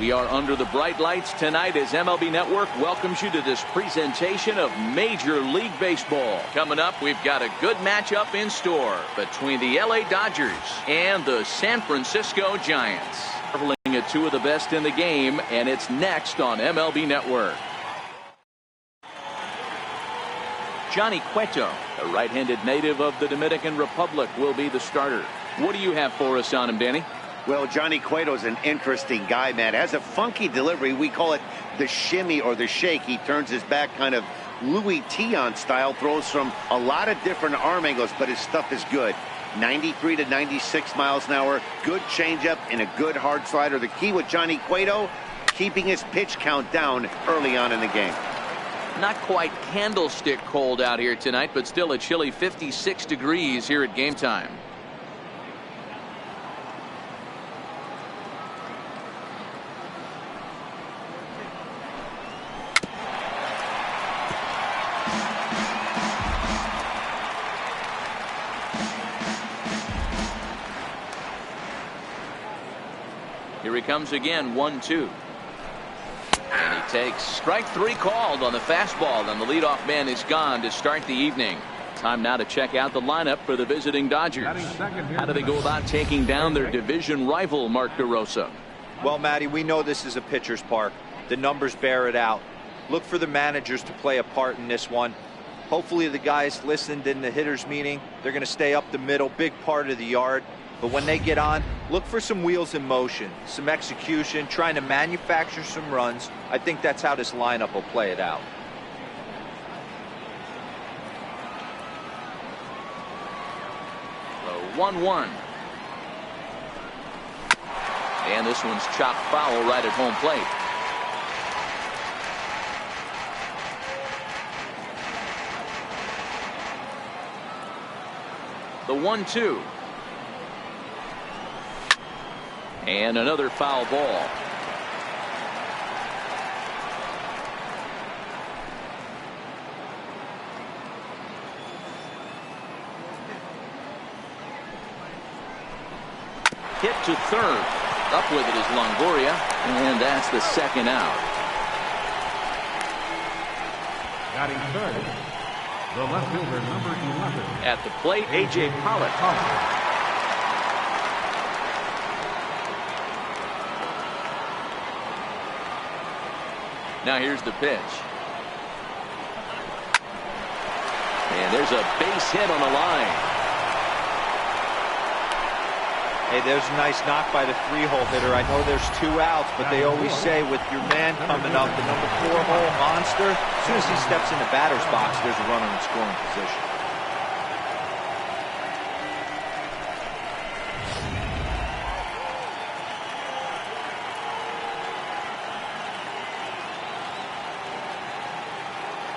We are under the bright lights tonight as MLB Network welcomes you to this presentation of Major League Baseball. Coming up, we've got a good matchup in store between the LA Dodgers and the San Francisco Giants. Marveling at two of the best in the game, and it's next on MLB Network. Johnny Cueto, a right-handed native of the Dominican Republic, will be the starter. What do you have for us on him, Danny? Well, Johnny Cueto's an interesting guy, man. Has a funky delivery. We call it the shimmy or the shake. He turns his back kind of Louis Tion style, throws from a lot of different arm angles, but his stuff is good. 93 to 96 miles an hour, good changeup and a good hard slider. The key with Johnny Cueto, keeping his pitch count down early on in the game. Not quite candlestick cold out here tonight, but still a chilly 56 degrees here at game time. Here he comes again, 1-2. And he takes strike three called on the fastball, and the leadoff man is gone to start the evening. Time now to check out the lineup for the visiting Dodgers. How do they go about taking down their division rival, Mark DeRosa? Well, Matty, we know this is a pitcher's park. The numbers bear it out. Look for the managers to play a part in this one. Hopefully the guys listened in the hitters meeting. They're going to stay up the middle, big part of the yard. But when they get on, look for some wheels in motion, some execution, trying to manufacture some runs. I think that's how this lineup will play it out. The 1-1. And this one's chopped foul right at home plate. The 1-2. And another foul ball. Hit to third. Up with it is Longoria, and that's the second out. Batting third, the left fielder, number 11. At the plate, A.J. Pollock. Now here's the pitch. And there's a base hit on the line. Hey, there's a nice knock by the 3-hole hitter. I know there's 2 outs, but they always say with your man coming up, the number 4-hole monster, as soon as he steps in the batter's box, there's a runner in scoring position.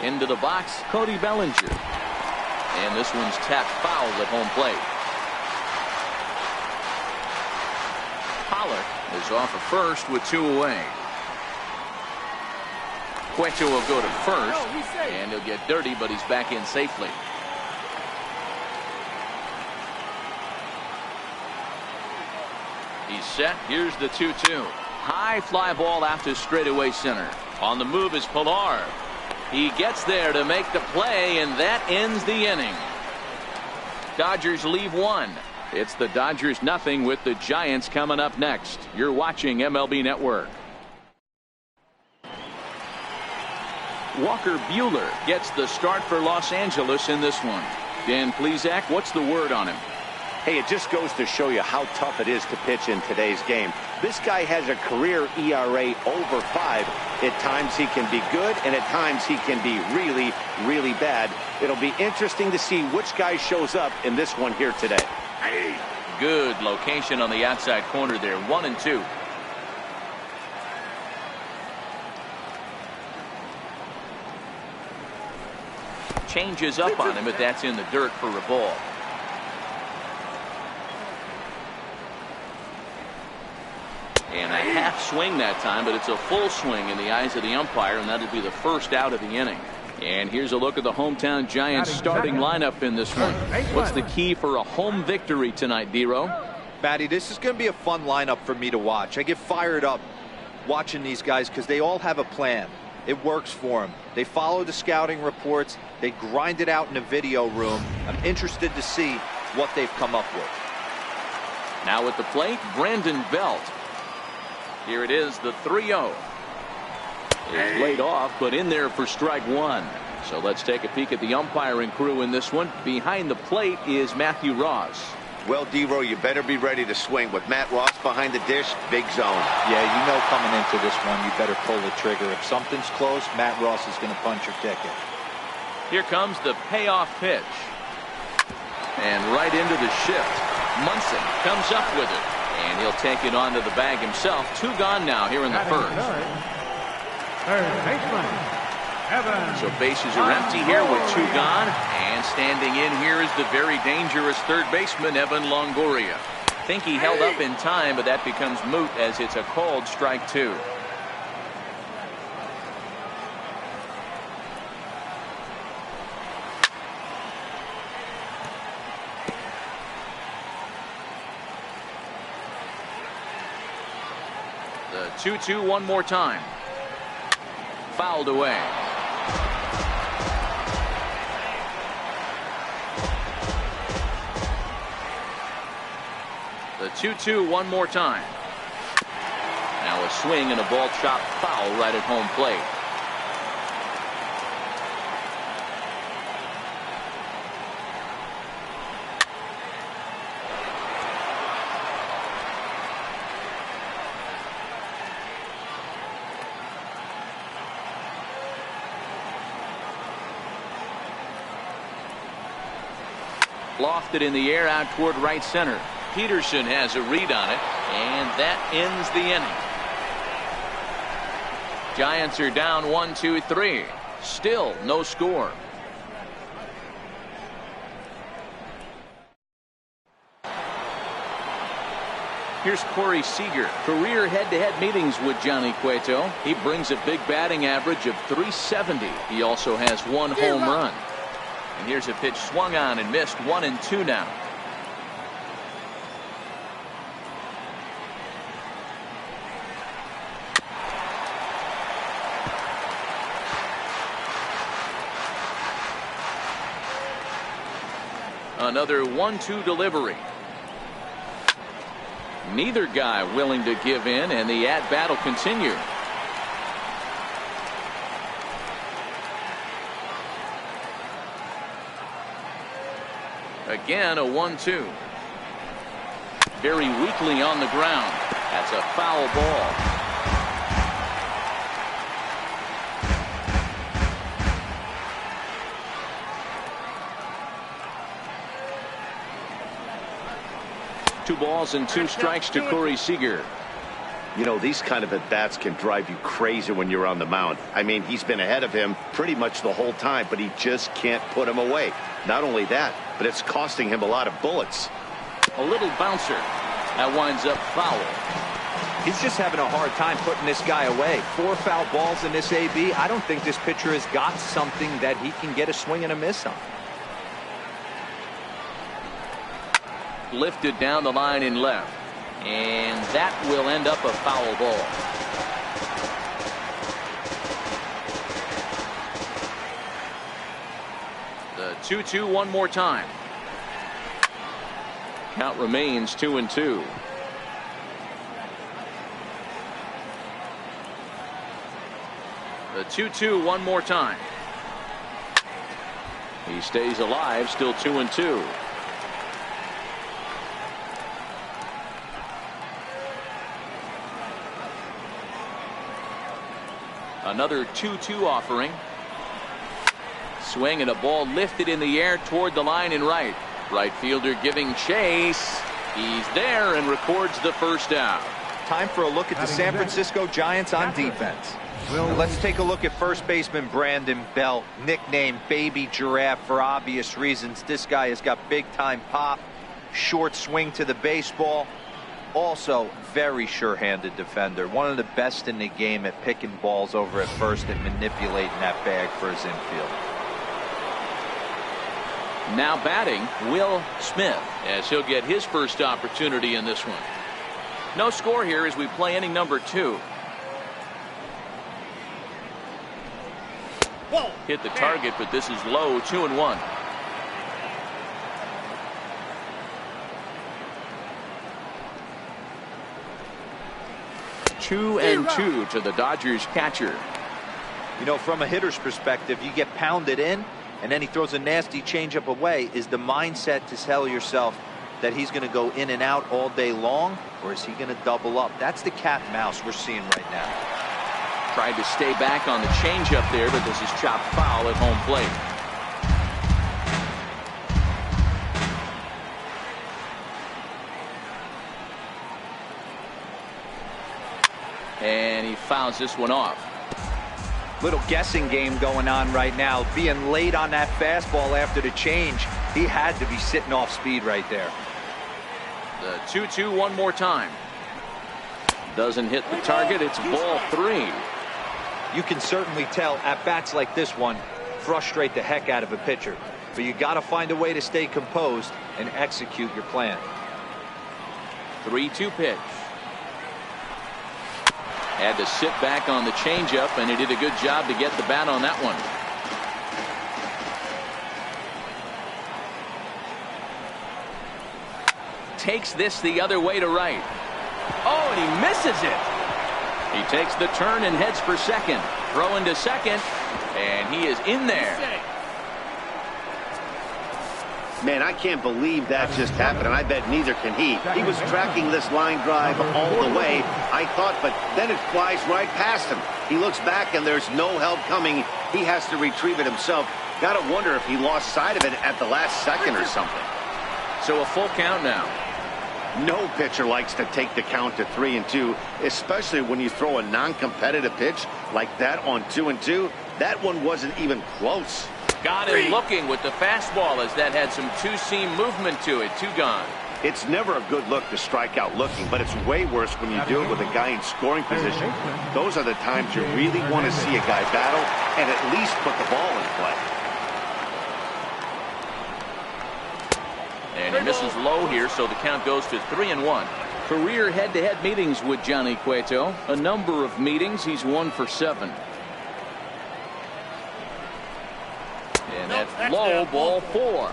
Into the box, Cody Bellinger. And this one's tapped foul at home plate. Pollock is off of first with 2 away. Cueto will go to first, and he'll get dirty, but he's back in safely. He's set. Here's the 2-2. High fly ball out to straightaway center. On the move is Pilar. He gets there to make the play, and that ends the inning. Dodgers leave 1. It's the Dodgers nothing with the Giants coming up next. You're watching MLB Network. Walker Buehler gets the start for Los Angeles in this one. Dan Plesac, what's the word on him? Hey, it just goes to show you how tough it is to pitch in today's game. This guy has a career ERA over 5. At times he can be good, and at times he can be really, really bad. It'll be interesting to see which guy shows up in this one here today. Good location on the outside corner there. 1-2. Changes up on him, but that's in the dirt for a ball. And a half swing that time, but it's a full swing in the eyes of the umpire, and that'll be the first out of the inning. And here's a look at the hometown Giants starting lineup in this one. What's the key for a home victory tonight, D-Row? Matty, this is going to be a fun lineup for me to watch. I get fired up watching these guys because they all have a plan. It works for them. They follow the scouting reports. They grind it out in the video room. I'm interested to see what they've come up with. Now at the plate, Brandon Belt. Here it is, the 3-0. It's laid off, but in there for strike one. So let's take a peek at the umpiring crew in this one. Behind the plate is Matthew Ross. Well, D-Row, you better be ready to swing. With Matt Ross behind the dish, big zone. Yeah, you know coming into this one, you better pull the trigger. If something's close, Matt Ross is going to punch your ticket. Here comes the payoff pitch. And right into the shift. Munson comes up with it. And he'll take it onto the bag himself. 2 gone now here in the first. Third baseman, Evan. So bases are empty here with 2 gone. And standing in here is the very dangerous third baseman, Evan Longoria. Think he held up in time, but that becomes moot as it's a called strike 2. The 2-2 one more time. Fouled away. The 2-2 one more time. Now a swing and a ball chopped foul right at home plate. Lofted in the air out toward right center. Peterson has a read on it, and that ends the inning. Giants are down 1-2-3. Still no score. Here's Corey Seager. Career head-to-head meetings with Johnny Cueto. He brings a big batting average of .370. He also has 1 home run. And here's a pitch swung on and missed. 1-2 now. Another 1-2 delivery. Neither guy willing to give in, and the at-bat will continue. Again, a 1-2. Very weakly on the ground. That's a foul ball. Two balls and 2 strikes to Corey Seager. You know, these kind of at-bats can drive you crazy when you're on the mound. I mean, he's been ahead of him pretty much the whole time, but he just can't put him away. Not only that, but it's costing him a lot of bullets. A little bouncer. That winds up foul. He's just having a hard time putting this guy away. 4 foul balls in this AB. I don't think this pitcher has got something that he can get a swing and a miss on. Lifted down the line in left, and that will end up a foul ball. The 2-2 one more time. Count remains 2-2. The 2-2 one more time. He stays alive, still 2-2. Another 2-2 offering. Swing and a ball lifted in the air toward the line in right. Right fielder giving chase. He's there and records the first out. Time for a look at the San Francisco Giants on defense. Let's take a look at first baseman Brandon Belt, nicknamed Baby Giraffe for obvious reasons. This guy has got big time pop, short swing to the baseball. Also, very sure-handed defender. One of the best in the game at picking balls over at first and manipulating that bag for his infield. Now batting, Will Smith, as he'll get his first opportunity in this one. No score here as we play inning number 2. Hit the target, but this is low. 2-1. Two and 2 to the Dodgers catcher. You know, from a hitter's perspective, you get pounded in, and then he throws a nasty changeup away. Is the mindset to tell yourself that he's going to go in and out all day long, or is he going to double up? That's the cat and mouse we're seeing right now. Tried to stay back on the changeup there, but this is chopped foul at home plate. And he fouls this one off. Little guessing game going on right now. Being late on that fastball after the change, he had to be sitting off speed right there. The 2-2 one more time. Doesn't hit the target. It's ball 3. You can certainly tell at bats like this one frustrate the heck out of a pitcher. But you got to find a way to stay composed and execute your plan. 3-2 pitch. Had to sit back on the changeup, and he did a good job to get the bat on that one. Takes this the other way to right. Oh, and he misses it. He takes the turn and heads for second. Throw into second, and he is in there. Man, I can't believe that just happened, and I bet neither can he. He was tracking this line drive all the way, I thought, but then it flies right past him. He looks back, and there's no help coming. He has to retrieve it himself. Got to wonder if he lost sight of it at the last second or something. So a full count now. No pitcher likes to take the count to 3-2, especially when you throw a non-competitive pitch like that on 2-2. That one wasn't even close. Got him looking with the fastball as that had some two-seam movement to it. 2 gone. It's never a good look to strike out looking, but it's way worse when you do it with a guy in scoring position. Those are the times you really want to see a guy battle and at least put the ball in play. And he misses low here, so the count goes to 3-1. Career head-to-head meetings with Johnny Cueto. A number of meetings. He's 1 for 7. And that's low, ball 4.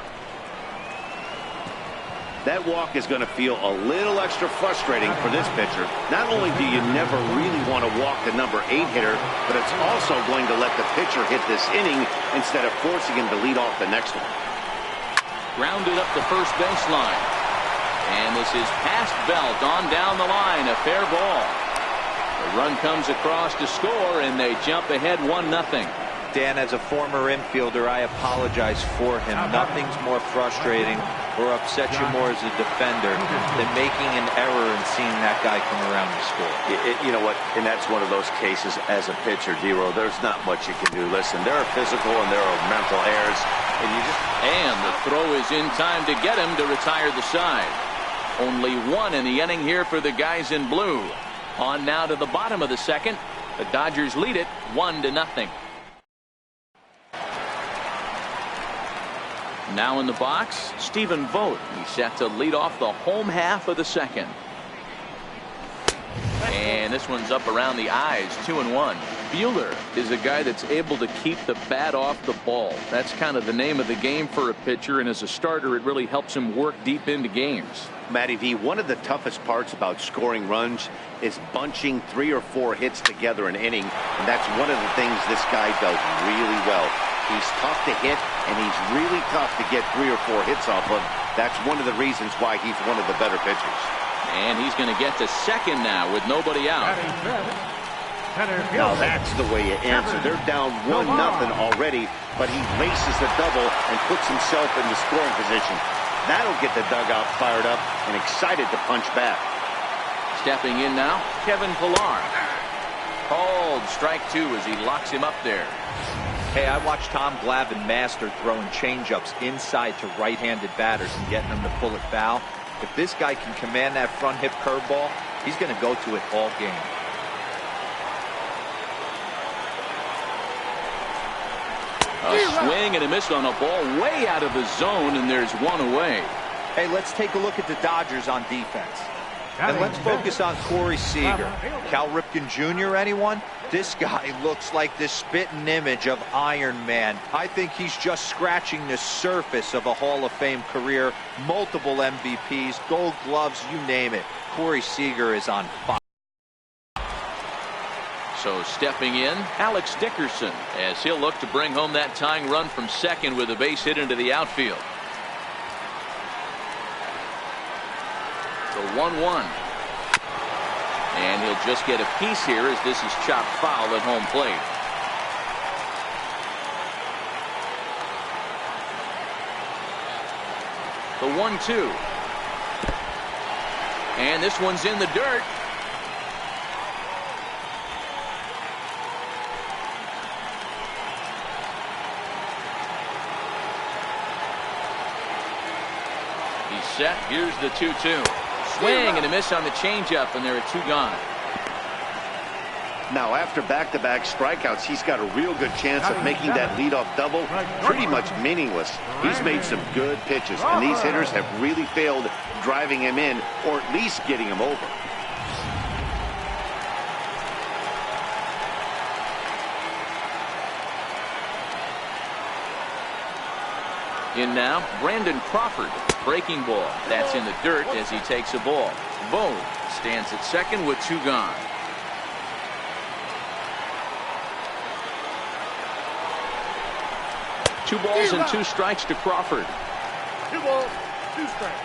That walk is going to feel a little extra frustrating for this pitcher. Not only do you never really want to walk the number 8 hitter, but it's also going to let the pitcher hit this inning instead of forcing him to lead off the next one. Grounded up the first baseline. And this is past Belt on down the line. A fair ball. The run comes across to score, and they jump ahead 1-0. Dan, as a former infielder, I apologize for him. Nothing's more frustrating or upsets you more as a defender than making an error and seeing that guy come around to score. You know what? And that's one of those cases as a pitcher, D-Roll. There's not much you can do. Listen, there are physical and there are mental errors. And the throw is in time to get him to retire the side. Only 1 in the inning here for the guys in blue. On now to the bottom of the second. The Dodgers lead it 1-0. Now in the box, Stephen Vogt. He's set to lead off the home half of the second. And this one's up around the eyes, 2-1. Buehler is a guy that's able to keep the bat off the ball. That's kind of the name of the game for a pitcher, and as a starter, it really helps him work deep into games. Matty V, one of the toughest parts about scoring runs is bunching 3 or 4 hits together an inning, and that's one of the things this guy does really well. He's tough to hit, and he's really tough to get 3 or 4 hits off of. That's one of the reasons why he's one of the better pitchers. And he's going to get to second now with nobody out. Now that's the way you answer. They're down 1-0 already, but he races the double and puts himself in the scoring position. That'll get the dugout fired up and excited to punch back. Stepping in now, Kevin Pillar. Called strike 2 as he locks him up there. Hey, I watched Tom Glavine master throwing changeups inside to right-handed batters and getting them to pull it foul. If this guy can command that front hip curveball, he's going to go to it all game. A swing and a miss on a ball way out of the zone, and there's 1 away. Hey, let's take a look at the Dodgers on defense. And let's focus on Corey Seager. Cal Ripken Jr., anyone? This guy looks like the spitting image of Iron Man. I think he's just scratching the surface of a Hall of Fame career. Multiple MVPs, Gold Gloves, you name it. Corey Seager is on fire. So stepping in, Alex Dickerson, as he'll look to bring home that tying run from second with a base hit into the outfield. The 1-1. And he'll just get a piece here as this is chopped foul at home plate. The 1-2. And this one's in the dirt. He's set. Here's the 2-2. Swing and a miss on the changeup, and there are 2 gone. Now, after back-to-back strikeouts, he's got a real good chance of making that leadoff double pretty much meaningless. He's made some good pitches, and these hitters have really failed driving him in or at least getting him over. In now, Brandon Crawford. Breaking ball. That's in the dirt as he takes a ball. Bohm stands at second with 2 gone. Two balls and 2 strikes to Crawford. 2 balls, 2 strikes.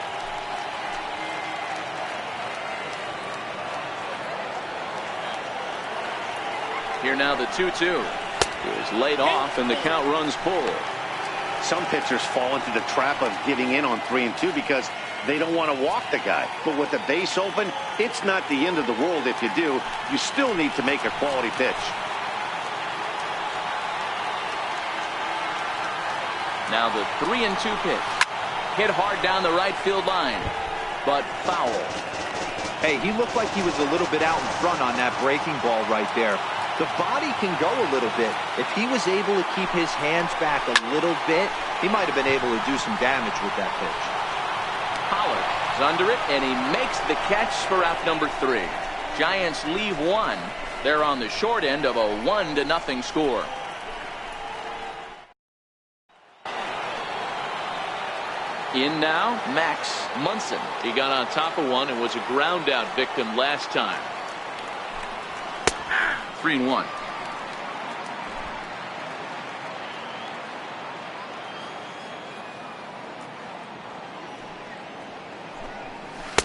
Here now the 2-2. Is laid off and the count runs full. Some pitchers fall into the trap of giving in on 3 and 2 because they don't want to walk the guy. But with the base open, it's not the end of the world if you do. You still need to make a quality pitch. Now the 3-2 pitch. Hit hard down the right field line, but foul. Hey, he looked like he was a little bit out in front on that breaking ball right there. The body can go a little bit. If he was able to keep his hands back a little bit, he might have been able to do some damage with that pitch. Pollard is under it, and he makes the catch for out number 3. Giants leave 1. They're on the short end of a 1-0 score. In now, Max Munson. He got on top of one and was a ground out victim last time. 3-1.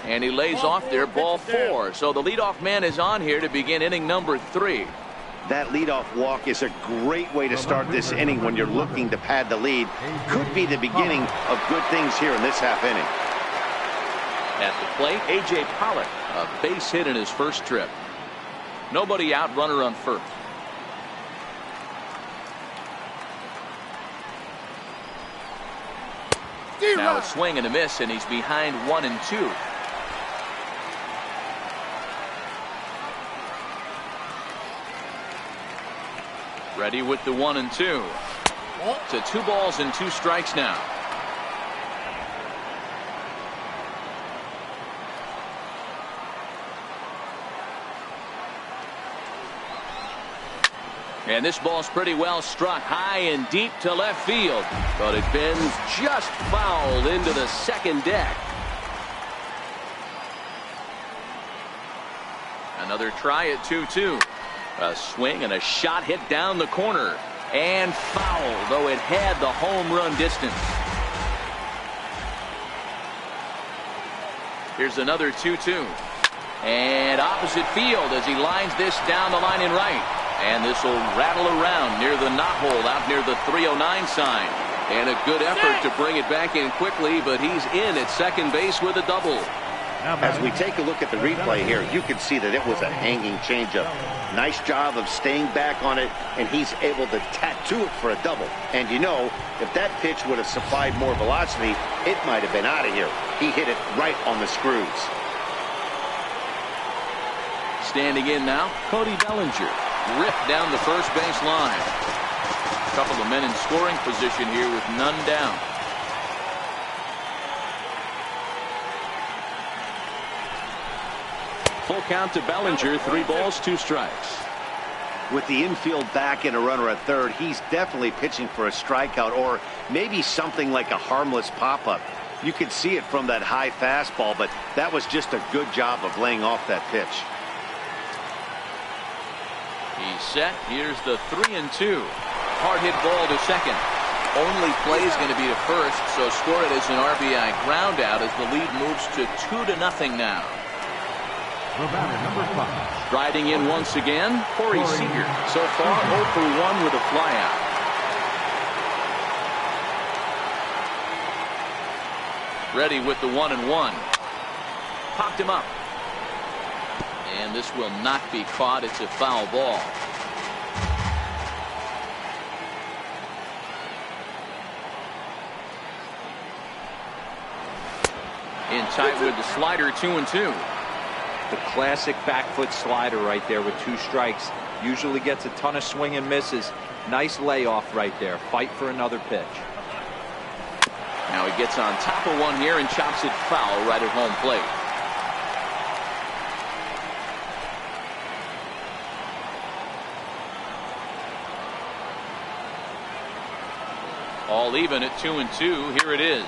And he lays off there, ball 4. So the leadoff man is on here to begin inning number 3. That leadoff walk is a great way to start this inning when you're looking to pad the lead. Could be the beginning of good things here in this half inning. At the plate, A.J. Pollock, a base hit in his first trip. Nobody out, runner on first. Now a swing and a miss, and he's behind 1 and 2. Ready with the 1 and 2. To 2 balls and 2 strikes now. And this ball's pretty well struck high and deep to left field, but it bends just foul into the second deck. Another try at 2-2. A swing and a shot hit down the corner and foul, though it had the home run distance. Here's another 2-2. And opposite field as he lines this down the line in right. And this will rattle around near the knot hole out near the 309 sign. And a good effort to bring it back in quickly, but he's in at second base with a double. As we take a look at the replay here, you can see that it was a hanging changeup. Nice job of staying back on it, and he's able to tattoo it for a double. And you know, if that pitch would have supplied more velocity, it might have been out of here. He hit it right on the screws. Standing in now, Cody Bellinger. Ripped down the first base line. A couple of men in scoring position here with none down. full count to Bellinger. 3 balls, 2 strikes. With the infield back and a runner at third, he's definitely pitching for a strikeout or maybe something like a harmless pop-up. You could see it from that high fastball, but that was just a good job of laying off that pitch. He's set. Here's the 3-2. Hard hit ball to second. Only play is going to be to first, so score it as an RBI ground out as the lead moves to 2-0 now. The batter, number 5. Striding in once again, Corey Seager. So far 0 for 1 with a flyout. Ready with the 1-1. Popped him up. And this will not be caught. It's a foul ball. In tight with the slider, 2-2. The classic back foot slider right there with 2 strikes. Usually gets a ton of swing and misses. Nice layoff right there. Fight for another pitch. Now he gets on top of one here and chops it foul right at home plate. All even at 2-2. Here it is.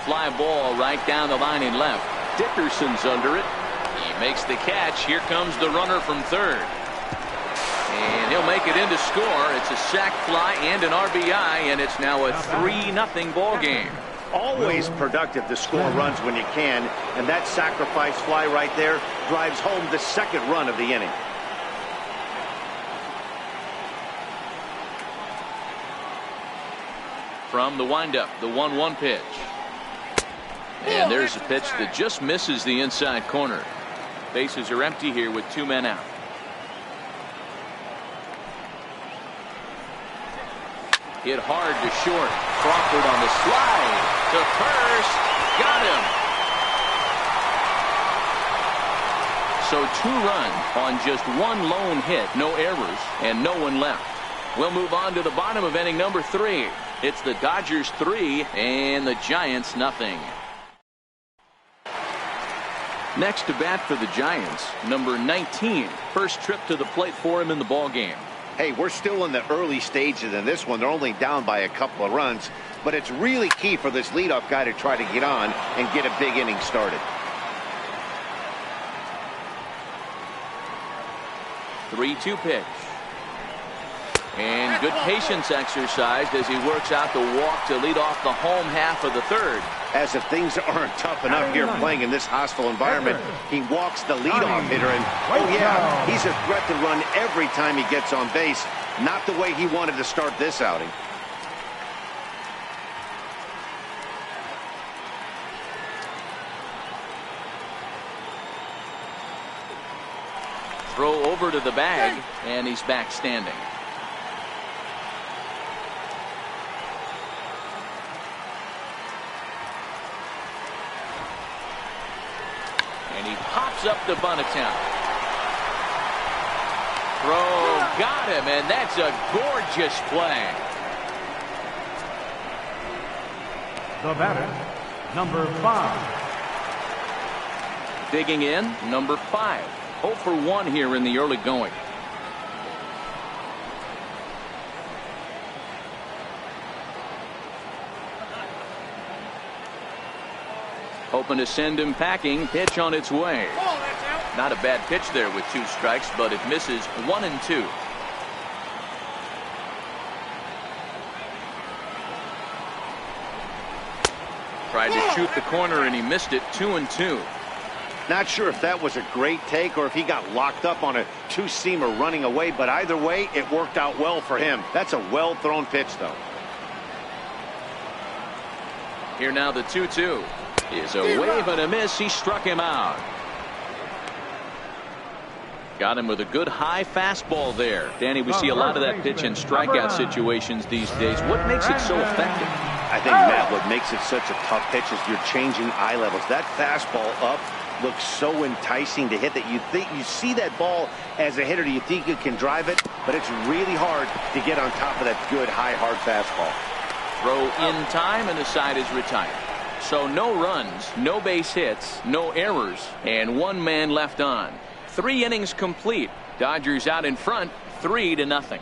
Fly ball right down the line in left. Dickerson's under it. He makes the catch. Here comes the runner from third. And he'll make it in to score. It's a sac fly and an RBI, and it's now a 3-0 ball game. Always productive to score runs when you can, and that sacrifice fly right there drives home the second run of the inning. From the windup, the 1-1 pitch. And there's a pitch that just misses the inside corner. Bases are empty here with 2 men out. Hit hard to short. Crawford on the slide to first. Got him. So 2 runs on just 1 lone hit. No errors and no one left. We'll move on to the bottom of inning number 3. It's the Dodgers 3 and the Giants nothing. Next to bat for the Giants, number 19. First trip to the plate for him in the ball game. Hey, we're still in the early stages in this one. They're only down by a couple of runs, but it's really key for this leadoff guy to try to get on and get a big inning started. 3-2 pitch. And good patience exercised as he works out the walk to lead off the home half of the third. As if things aren't tough enough here playing in this hostile environment, he walks the leadoff hitter, and oh yeah, he's a threat to run every time he gets on base. Not the way he wanted to start this outing. Throw over to the bag, and he's back standing. And he pops up to Bonatown. Throw got him, and that's a gorgeous play. The batter, number 5. Digging in, number 5. 0 for 1 here in the early going. Hoping to send him packing. Pitch on its way. Not a bad pitch there with 2 strikes, but it misses 1-2. Tried to shoot the corner and he missed it. 2-2. Not sure if that was a great take or if he got locked up on a 2-seamer running away, but either way, it worked out well for him. That's a well-thrown pitch, though. Here now the 2-2. Is a wave and a miss. He struck him out. Got him with a good high fastball there. Danny, we see a lot of that pitch in strikeout situations these days. What makes it so effective? I think, Matt, what makes it such a tough pitch is you're changing eye levels. That fastball up looks so enticing to hit that you see that ball as a hitter, you think you can drive it, but it's really hard to get on top of that good high hard fastball. Throw in time and the side is retired. So no runs, no base hits, no errors, and 1 man left on. 3 innings complete. Dodgers out in front 3-0.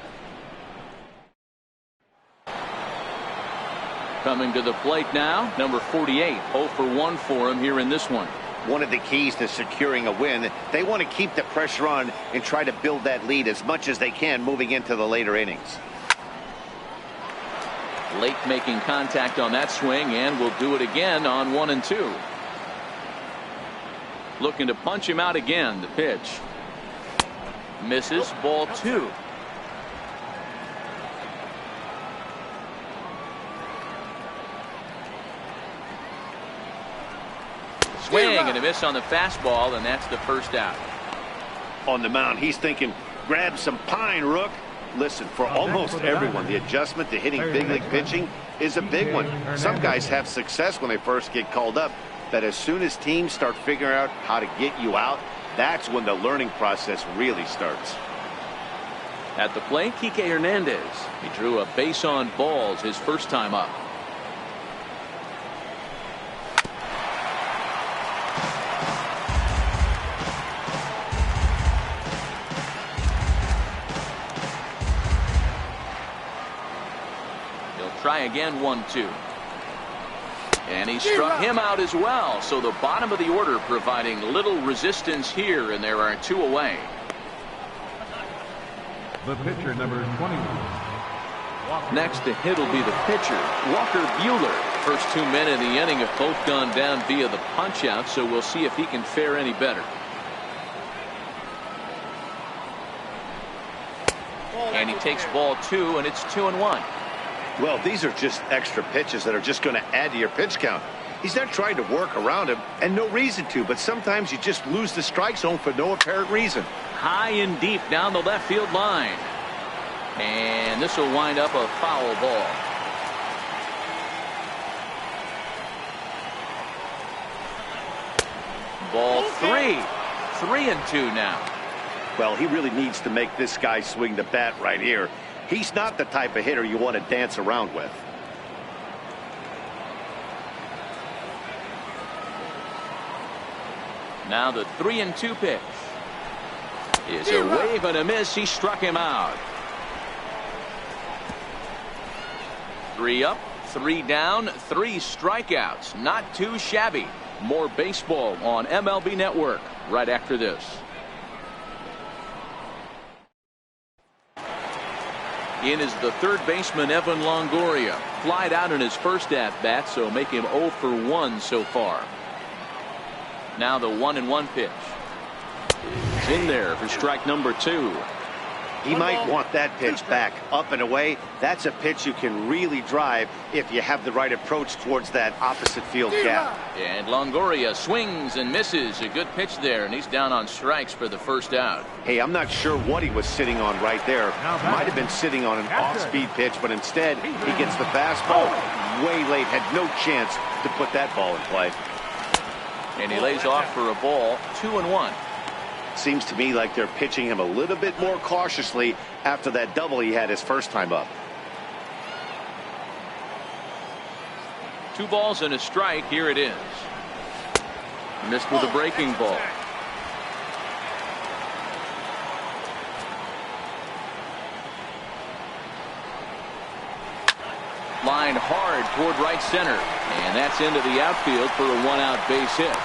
Coming to the plate now, number 48. 0 for 1 for him here in this one. One of the keys to securing a win, they want to keep the pressure on and try to build that lead as much as they can moving into the later innings. Late making contact on that swing, and will do it again on 1 and 2. Looking to punch him out again. The pitch misses. Ball 2. Swing and a miss on the fastball, and that's the first out. On the mound, he's thinking, grab some pine, Rook. Listen, for almost everyone, the adjustment to hitting big league pitching is a big one. Some guys have success when they first get called up, but as soon as teams start figuring out how to get you out, that's when the learning process really starts. At the plate, Kike Hernandez. He drew a base on balls his first time up. Try again. 1-2. And he struck him out as well. So the bottom of the order providing little resistance here, and there are 2 away. The pitcher, number 21. Next to hit will be the pitcher, Walker Buehler. First 2 men in the inning have both gone down via the punch out, so we'll see if he can fare any better. And he takes ball 2, and it's 2-1. Well, these are just extra pitches that are just going to add to your pitch count. He's not trying to work around him, and no reason to, but sometimes you just lose the strike zone for no apparent reason. High and deep down the left field line. And this will wind up a foul ball. Ball 3. 3-2 now. Well, he really needs to make this guy swing the bat right here. He's not the type of hitter you want to dance around with. Now the 3-2 pitch is a wave and a miss. He struck him out. 3 up, 3 down, 3 strikeouts. Not too shabby. More baseball on MLB Network right after this. In is the third baseman, Evan Longoria. Flied out in his first at-bat, so make him 0 for 1 so far. Now the 1-1 pitch. It's in there for strike number 2. He might want that pitch back, up and away. That's a pitch you can really drive if you have the right approach towards that opposite field gap. And Longoria swings and misses. A good pitch there, and he's down on strikes for the first out. Hey, I'm not sure what he was sitting on right there. Might have been sitting on an off-speed pitch, but instead he gets the fastball way late. Had no chance to put that ball in play. And he lays off for a ball. 2-1. Seems to me like they're pitching him a little bit more cautiously after that double he had his first time up. 2 balls and a strike. Here it is. Missed with a breaking ball. Line hard toward right center, and that's into the outfield for a 1-out base hit.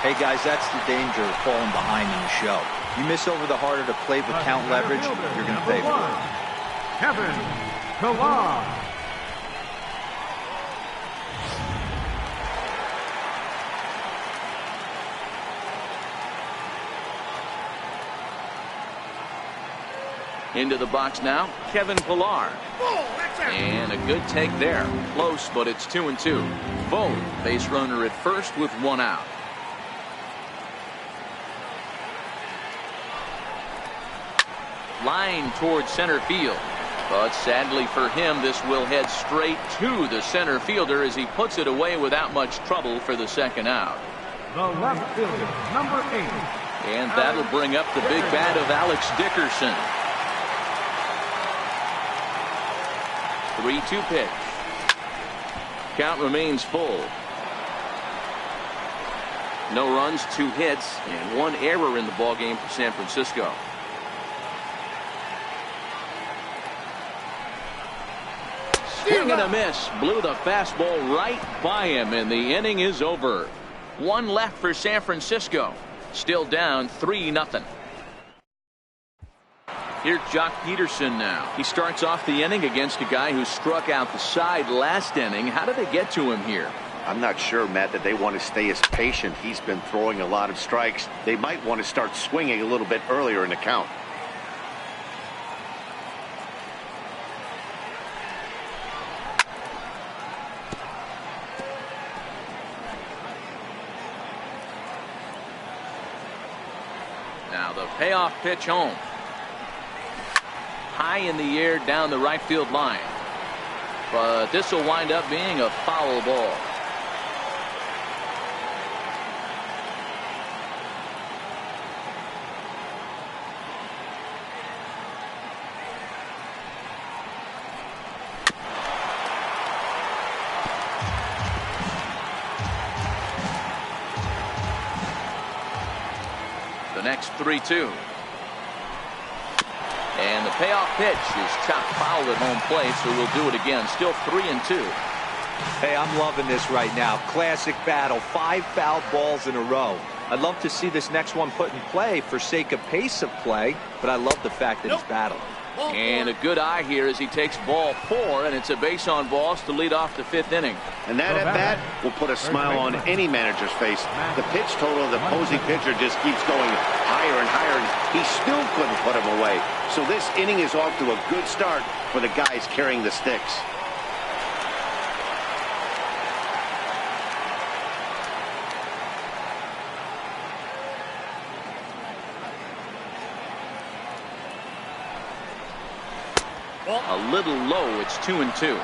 Hey guys, that's the danger of falling behind in the show. You miss over the heart of the plate with count leverage, you're going to pay for it. Kevin Pillar. Into the box now, Kevin Pillar. And a good take there. Close, but it's 2-2. Vogt, base runner at first with 1 out. Line towards center field. But sadly for him, this will head straight to the center fielder as he puts it away without much trouble for the second out. The left fielder, number 8. And that'll bring up the big bat of Alex Dickerson. 3-2 pitch. Count remains full. No runs, 2 hits, and 1 error in the ballgame for San Francisco. Swing and a miss. Blew the fastball right by him, and the inning is over. 1 left for San Francisco. Still down 3-0. Here's Jock Peterson now. He starts off the inning against a guy who struck out the side last inning. How did they get to him here? I'm not sure, Matt, that they want to stay as patient. He's been throwing a lot of strikes. They might want to start swinging a little bit earlier in the count. Now the payoff pitch home. High in the air down the right field line. But this will wind up being a foul ball. The next 3-2. And the payoff pitch is chopped foul at home plate, so we'll do it again. Still 3-2. Hey, I'm loving this right now. Classic battle. 5 fouled balls in a row. I'd love to see this next one put in play for sake of pace of play, but I love the fact that he's battling. And a good eye here as he takes ball 4, and it's a base on balls to lead off the 5th inning. And that at bat will put a smile on any manager's face. The pitch total of the opposing pitcher just keeps going higher and higher, and he still couldn't put him away. So this inning is off to a good start for the guys carrying the sticks. A little low. It's 2-2.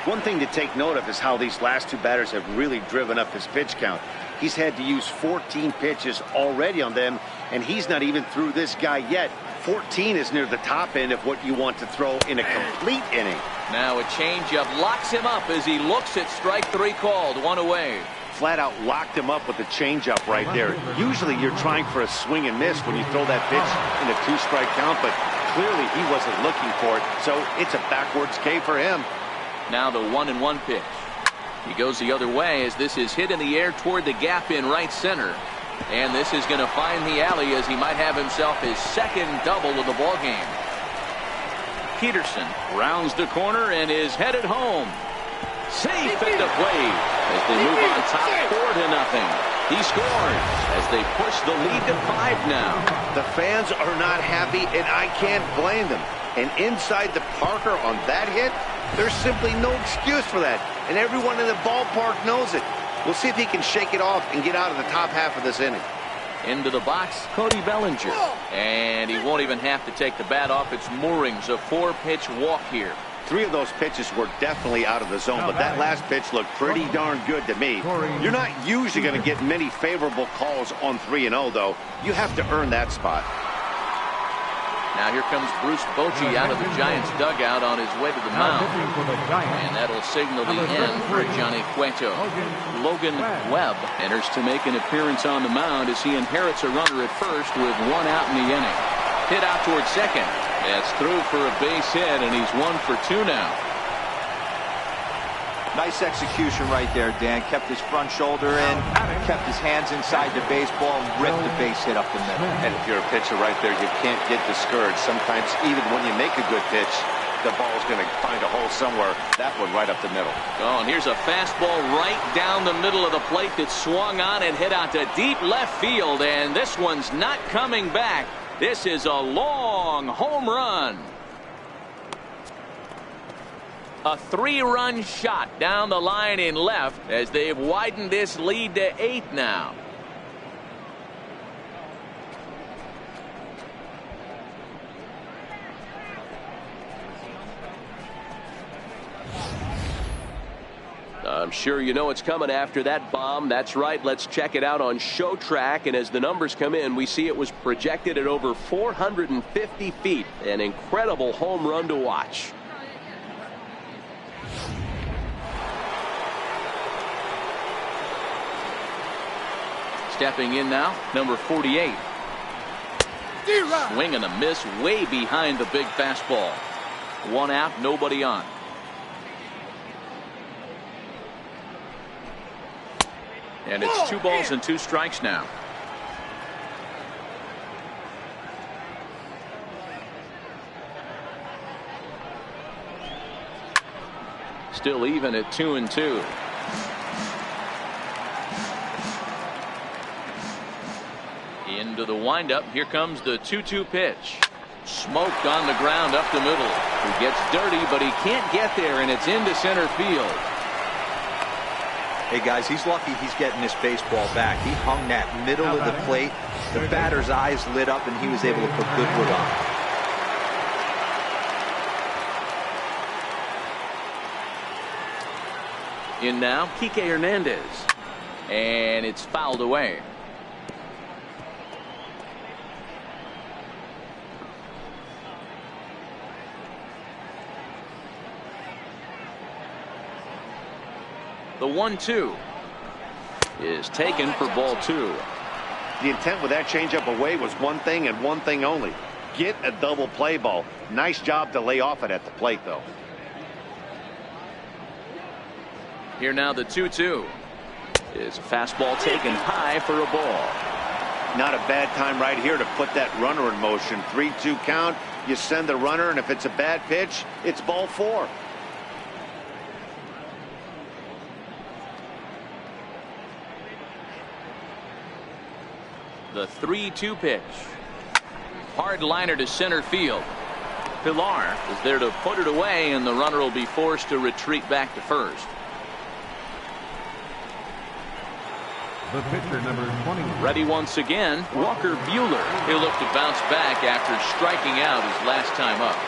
One thing to take note of is how these last 2 batters have really driven up his pitch count. He's had to use 14 pitches already on them, and he's not even through this guy yet. 14 is near the top end of what you want to throw in a complete inning. Now a changeup locks him up as he looks at strike 3 called. 1 away. Flat out locked him up with the changeup right there. Usually you're trying for a swing and miss when you throw that pitch in a 2-strike count, but clearly he wasn't looking for it, so it's a backwards K for him. Now the 1-1 pitch. He goes the other way as this is hit in the air toward the gap in right center. And this is going to find the alley as he might have himself his 2nd double of the ball game. Peterson rounds the corner and is headed home. Safe at the plate as they move on top 4-0. He scores as they push the lead to 5 now. The fans are not happy, and I can't blame them. And inside the Parker on that hit, there's simply no excuse for that. And everyone in the ballpark knows it. We'll see if he can shake it off and get out of the top half of this inning. Into the box, Cody Bellinger. And he won't even have to take the bat off its moorings. A 4-pitch walk here. 3 of those pitches were definitely out of the zone, but that last pitch looked pretty darn good to me. You're not usually going to get many favorable calls on 3-0, though. You have to earn that spot. Now here comes Bruce Bochy out of the Giants dugout on his way to the mound. And that'll signal the end for Johnny Cueto. Logan Webb enters to make an appearance on the mound as he inherits a runner at first with 1 out in the inning. Hit out towards second. That's through for a base hit, and he's 1 for 2 now. Nice execution right there, Dan. Kept his front shoulder in, kept his hands inside the baseball, and ripped the base hit up the middle. And if you're a pitcher right there, you can't get discouraged. Sometimes even when you make a good pitch, the ball's going to find a hole somewhere. That one right up the middle. Oh, and here's a fastball right down the middle of the plate that swung on and hit out to deep left field, and this one's not coming back. This is a long home run. A 3-run shot down the line in left as they've widened this lead to 8 now. I'm sure you know it's coming after that bomb. That's right. Let's check it out on Show Track. And as the numbers come in, we see it was projected at over 450 feet. An incredible home run to watch. Stepping in now, number 48. Swing and a miss way behind the big fastball. 1 out, nobody on. And it's 2 balls and 2 strikes now. Still even at 2-2. Into the windup. Here comes the 2-2 pitch. Smoked on the ground up the middle. He gets dirty, but he can't get there, and it's into center field. Hey guys, he's lucky he's getting this baseball back. He hung that middle of the plate. The batter's eyes lit up, and he was able to put Goodwood on. In now, Kike Hernandez. And it's fouled away. The 1-2 is taken for ball 2. The intent with that changeup away was one thing and one thing only. Get a double play ball. Nice job to lay off it at the plate, though. Here now the 2-2 is a fastball taken high for a ball. Not a bad time right here to put that runner in motion. 3-2 count. You send the runner, and if it's a bad pitch, it's ball 4. The 3-2 pitch. Hard liner to center field. Pilar is there to put it away, and the runner will be forced to retreat back to first. The pitcher, number 20. Ready once again, Walker Buehler. He'll look to bounce back after striking out his last time up.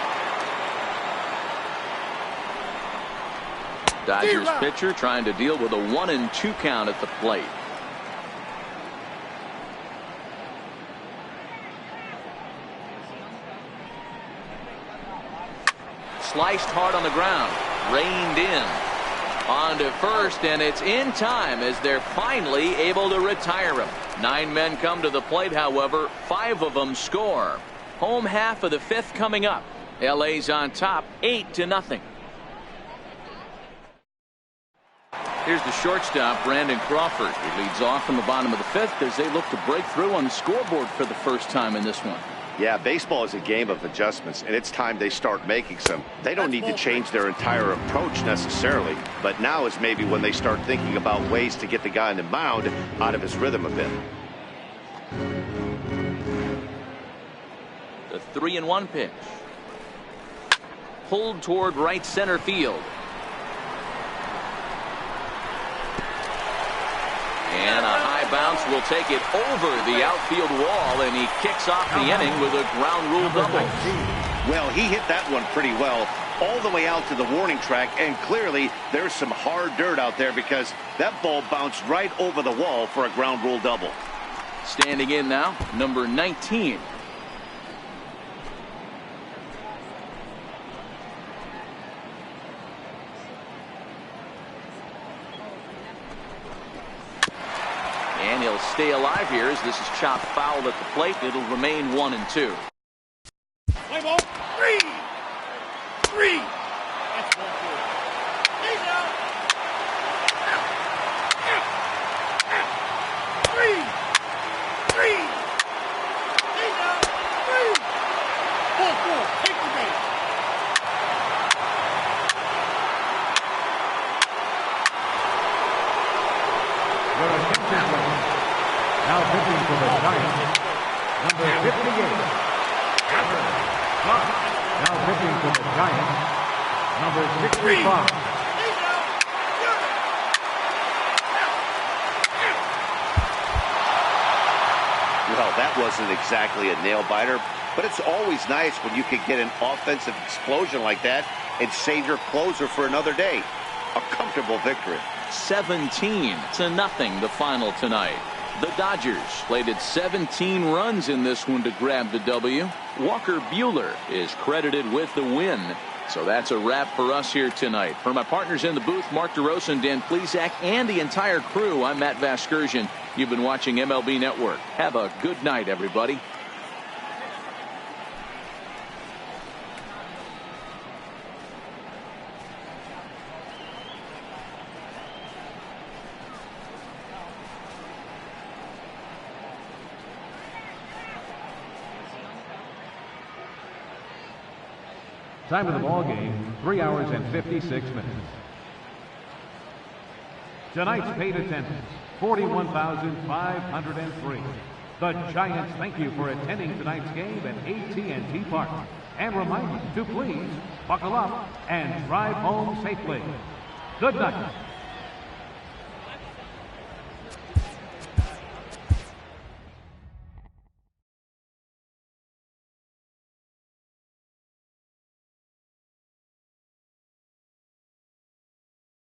Dodgers pitcher trying to deal with a 1-2 count at the plate. Sliced hard on the ground, reined in. On to first, and it's in time as they're finally able to retire him. 9 men come to the plate, however, 5 of them score. Home half of the 5th coming up. LA's on top, 8-0. Here's the shortstop, Brandon Crawford. He leads off in the bottom of the 5th as they look to break through on the scoreboard for the first time in this one. Yeah, baseball is a game of adjustments, and it's time they start making some. They don't need to change their entire approach necessarily, but now is maybe when they start thinking about ways to get the guy on the mound out of his rhythm a bit. The 3-1 pitch. Pulled toward right center field. And a high bounce will take it over the outfield wall, and he kicks off the inning with a ground rule double. Well, he hit that one pretty well all the way out to the warning track, and clearly there's some hard dirt out there because that ball bounced right over the wall for a ground rule double. Standing in now, number 19. And he'll stay alive here as this is chopped foul at the plate. It'll remain 1-2. Play ball. 3. That's ball 4. He's out. 3. He's out. 3. Ball 4. Take the base. Now pitching for the Giants, number 58, Clark. Now pitching for the Giants, number 65. Well, that wasn't exactly a nail-biter, but it's always nice when you can get an offensive explosion like that and save your closer for another day. A comfortable victory. 17-0 the final tonight. The Dodgers slated 17 runs in this one to grab the W. Walker Buehler is credited with the win. So that's a wrap for us here tonight. For my partners in the booth, Mark DeRosa and Dan Plesac, and the entire crew, I'm Matt Vasgersian. You've been watching MLB Network. Have a good night, everybody. Time of the ball game, 3 hours and 56 minutes. Tonight's paid attendance, 41,503. The Giants thank you for attending tonight's game at AT&T Park and remind you to please buckle up and drive home safely. Good night.